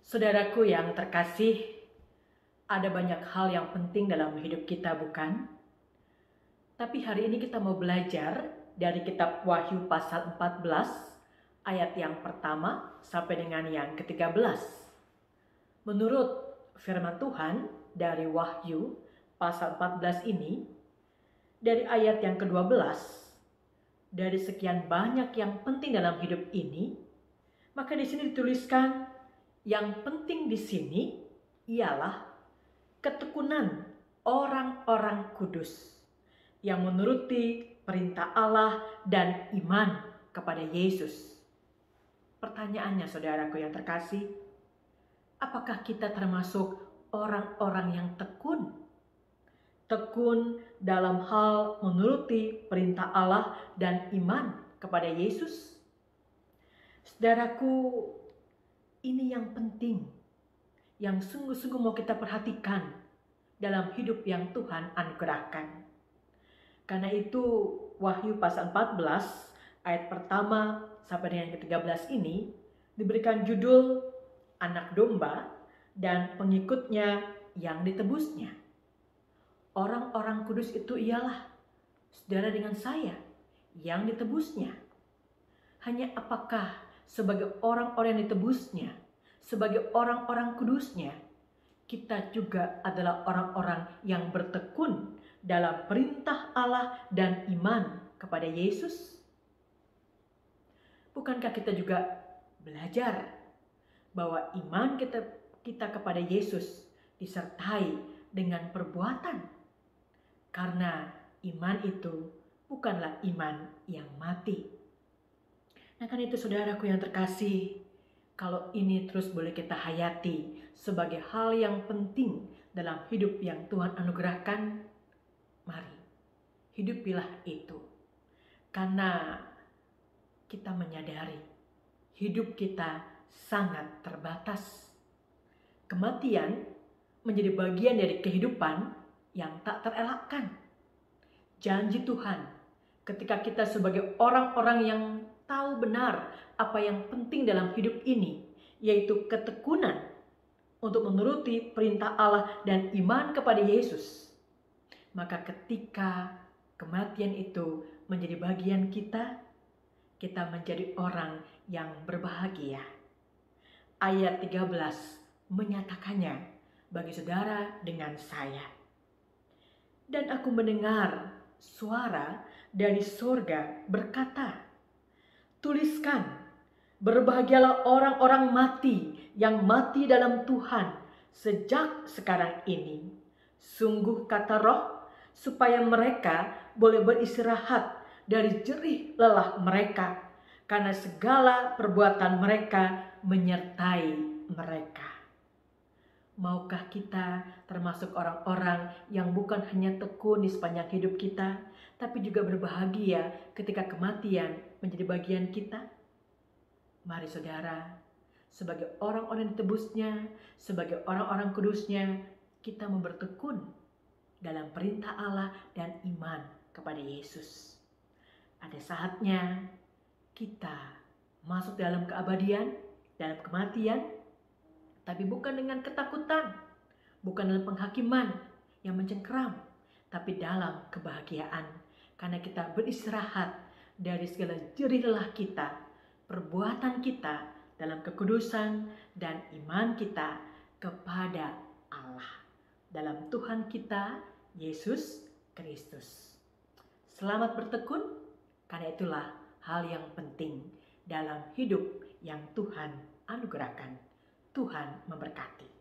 Saudaraku yang terkasih, ada banyak hal yang penting dalam hidup kita, bukan? Tapi hari ini kita mau belajar dari kitab Wahyu pasal 14 ayat yang pertama sampai dengan yang ke-13. Menurut firman Tuhan dari Wahyu pasal 14 ini, dari ayat yang ke-12, dari sekian banyak yang penting dalam hidup ini, maka di sini dituliskan yang penting di sini ialah ketekunan orang-orang kudus yang menuruti perintah Allah dan iman kepada Yesus. Pertanyaannya, saudaraku yang terkasih, apakah kita termasuk orang-orang yang tekun? Tekun dalam hal menuruti perintah Allah dan iman kepada Yesus? Saudaraku, ini yang penting, yang sungguh-sungguh mau kita perhatikan dalam hidup yang Tuhan anugerahkan. Karena itu Wahyu pasal 14 ayat pertama sampai dengan ke-13 ini diberikan judul Anak Domba dan Pengikutnya yang Ditebusnya. Orang-orang kudus itu ialah saudara dengan saya yang ditebusnya. Hanya apakah sebagai orang-orang yang ditebusnya, sebagai orang-orang kudusnya, kita juga adalah orang-orang yang bertekun dalam perintah Allah dan iman kepada Yesus? Bukankah kita juga belajar bahwa iman kita kepada Yesus disertai dengan perbuatan? Karena iman itu bukanlah iman yang mati. Nah, kan itu saudaraku yang terkasih, kalau ini terus boleh kita hayati sebagai hal yang penting dalam hidup yang Tuhan anugerahkan, mari hidupilah itu. Karena kita menyadari hidup kita sangat terbatas. Kematian menjadi bagian dari kehidupan yang tak terelakkan. Janji Tuhan ketika kita sebagai orang-orang yang tahu benar apa yang penting dalam hidup ini, yaitu ketekunan untuk menuruti perintah Allah dan iman kepada Yesus. Maka ketika kematian itu menjadi bagian kita, kita menjadi orang yang berbahagia. Ayat 13 menyatakannya bagi saudara dengan saya. Dan aku mendengar suara dari sorga berkata, tuliskan, berbahagialah orang-orang mati yang mati dalam Tuhan sejak sekarang ini. Sungguh kata Roh, supaya mereka boleh beristirahat dari jerih lelah mereka, karena segala perbuatan mereka menyertai mereka. Maukah kita termasuk orang-orang yang bukan hanya tekun di sepanjang hidup kita, tapi juga berbahagia ketika kematian menjadi bagian kita? Mari saudara, sebagai orang-orang yang ditebusnya, sebagai orang-orang kudusnya, kita mau bertekun dalam perintah Allah dan iman kepada Yesus. Ada saatnya kita masuk dalam keabadian, dalam kematian, tapi bukan dengan ketakutan, bukan dalam penghakiman yang mencengkeram, tapi dalam kebahagiaan. Karena kita beristirahat dari segala jerih lelah kita, perbuatan kita dalam kekudusan dan iman kita kepada Allah, dalam Tuhan kita Yesus Kristus. Selamat bertekun, karena itulah hal yang penting dalam hidup yang Tuhan anugerahkan. Tuhan memberkati.